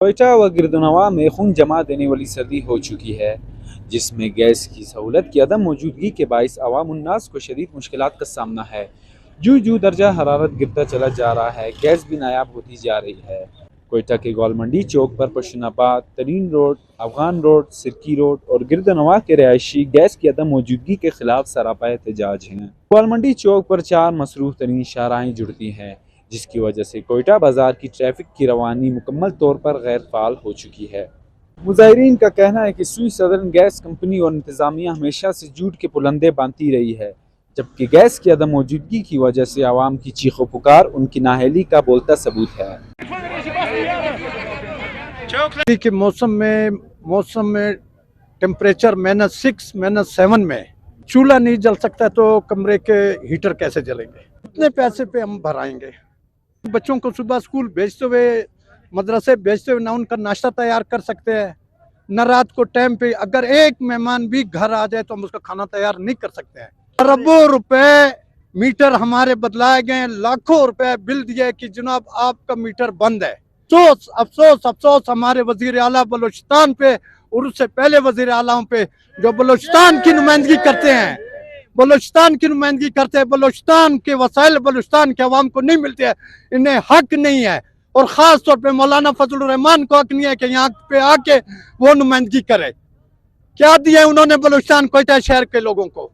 कोयटा व गिरदनवा में खून जमा देने वाली सर्दी हो चुकी है, जिसमें गैस की सहूलत की अदम मौजूदगी के बाइस अवाम उन्नास को शदीद मुश्किलात का सामना है। जूं जूं दर्जा हरारत गिरता चला जा रहा है, गैस भी नायाब होती जा रही है। कोयटा के गोलमंडी चौक पर पशनाबाद, तरीन रोड, अफगान रोड, सिरकी रोड और गिरदनवा के रहायशी गैस की अदम मौजूदगी के खिलाफ सरापा एहतजाज हैं। गोलमंडी चौक पर चार मसरूफ तरीन शाहराहें जुड़ती हैं, जिसकी वजह से कोयटा बाजार की ट्रैफिक की रवानी मुकम्मल तौर पर गैर फाल हो चुकी है। मुजाहिरीन का कहना है कि सुई सदर्न गैस कंपनी और इंतजामिया हमेशा से झूठ के पुलंदे बांधती रही है, जबकि गैस की अदम मौजूदगी की वजह से आवाम की चीखो पुकार उनकी नाअहली का बोलता सबूत है। के मौसम में टेम्परेचर -6 -7 में चूल्हा नहीं जल सकता तो कमरे के हीटर कैसे जलेंगे? इतने पैसे पे हम भराएंगे? बच्चों को सुबह स्कूल भेजते हुए, मदरसे भेजते हुए ना उनका नाश्ता तैयार कर सकते हैं, न रात को टाइम पे अगर एक मेहमान भी घर आ जाए तो हम उसका खाना तैयार नहीं कर सकते हैं। अरबों रुपए मीटर हमारे बदलाए गए, लाखों रुपए बिल दिए कि जनाब आपका मीटर बंद है। अफसोस अफसोस अफसोस हमारे वजीर आला बलूचिस्तान पे और उससे पहले वजीर आलाओं पे जो बलूचिस्तान की नुमाइंदगी करते हैं, बलूचिस्तान के वसाइल बलूचिस्तान के अवाम को नहीं मिलते हैं, इन्हें हक नहीं है। और खास तौर पे मौलाना फजलुर रहमान को हक नहीं है कि यहाँ पे आके वो नुमाइंदगी करे। क्या दिया उन्होंने बलूचिस्तान कोयटा शहर के लोगों को?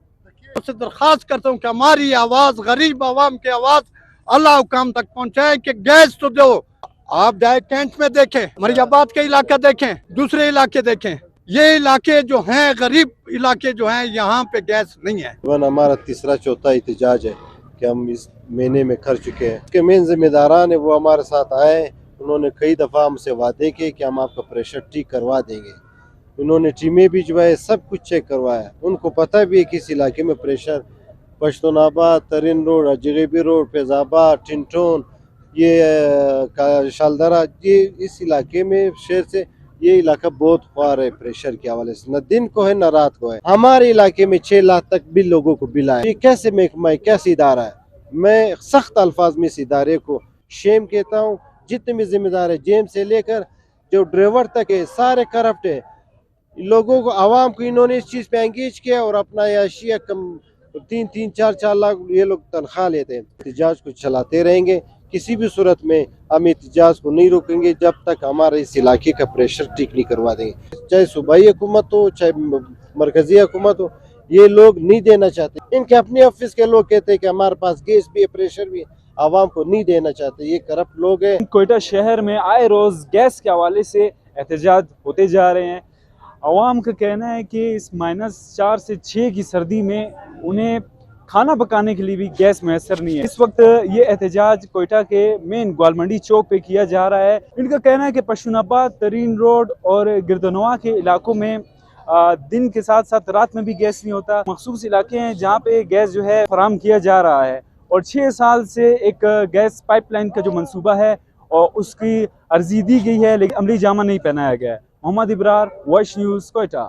उससे दरखास्त करता हूँ कि हमारी आवाज, गरीब आवाम की आवाज अल्लाह हुकाम तक पहुँचाए कि गैस तो दो। आप जाए कैंट में देखें, मरियाबाद का इलाका देखें, दूसरे इलाके देखें, ये इलाके जो हैं गरीब इलाके जो हैं, यहाँ पे गैस नहीं है। हमारा तीसरा चौथा एहतजाज है कि हम इस महीने में कर चुके हैं। के मेन जिम्मेदारान है वो हमारे साथ आए, उन्होंने कई दफ़ा हमसे वादे किए कि हम आपका प्रेशर ठीक करवा देंगे। उन्होंने टीमें भिजवाए, सब कुछ चेक करवाया। उनको पता भी है कि इस इलाके में प्रेशर पश्तूनाबाद, तरीन रोड, अजगेबी रोड, फैजाबाद, टिंटोन, ये शालदरा, ये इस इलाके में शहर से ये इलाका बहुत ख्वार है प्रेशर के हवाले से। न दिन को है न रात को है। हमारे इलाके में 6 लाख तक भी लोगों को बिल आए। ये कैसे महकमा है, कैसे इदारा है? मैं सख्त अल्फाज में इस इदारे को शेम कहता हूँ। जितने भी जिम्मेदार है, जेम से लेकर जो ड्राइवर तक है, सारे करप्ट है। लोगों को, आवाम को इन्होंने इस चीज़ पे एंगेज किया और अपना याशिया कम 3-3, 4-4 लाख ये लोग तनख्वाह लेते हैं। एहतजाज को चलाते रहेंगे, किसी भी सूरत में हम एहतजाज को नहीं रोकेंगे जब तक हमारे इस इलाके का प्रेशर ठीक नहीं करवा देंगे। चाहे सूबाई हुकूमत हो, चाहे मरकजी हुकूमत हो, ये लोग नहीं देना चाहते। इनके अपने ऑफिस के लोग कहते हैं कि हमारे पास गैस भी है, प्रेशर भी है, आवाम को नहीं देना चाहते। ये करप्ट लोग हैं। कोयटा शहर में आए रोज गैस के हवाले से एहतजाज होते जा रहे हैं। आवाम का कहना है कि इस -4 से 6 की सर्दी में उन्हें खाना पकाने के लिए भी गैस मैसर नहीं है। इस वक्त ये एहतजाज कोयटा के मेन गोलमंडी चौक पे किया जा रहा है। इनका कहना है कि पशनाबाद, तरीन रोड और गिरदनवा के इलाकों में दिन के साथ साथ रात में भी गैस नहीं होता। मखसूस इलाके हैं जहाँ पे गैस जो है फराहम किया जा रहा है और 6 साल से एक गैस पाइपलाइन का जो मंसूबा है और उसकी अर्जी दी गई है, लेकिन अमली जामा नहीं पहनाया गया है। Mohammad Ibrar, voice news, Quetta.